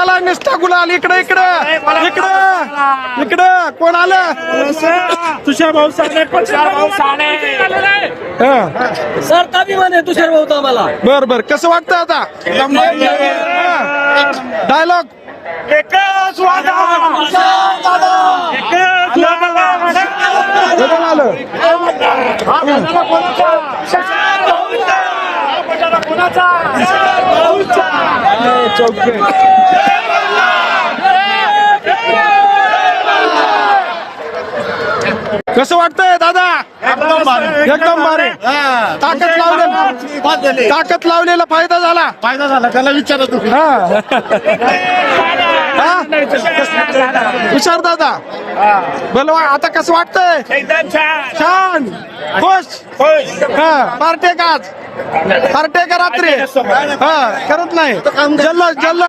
चला निष्ठा गुलाल इकडे इकडे इकडे इकडे कोण आलं तुषार भाऊ साने सर ताबीमान आहे तुषार भाऊ आम्हाला. बर बर कसं वाटतं आता डायलॉग एकच वादा एकच वादा कसं वाटतंय दादा एकदम भारी ताकद लावलेला फायदा झाला त्याला विचारा तू हुशार दादा बलवा आता कसं वाटतंय एकदम छान छान खुश पार्टे का आज पार्टे का रात्री करत नाही जल्लोष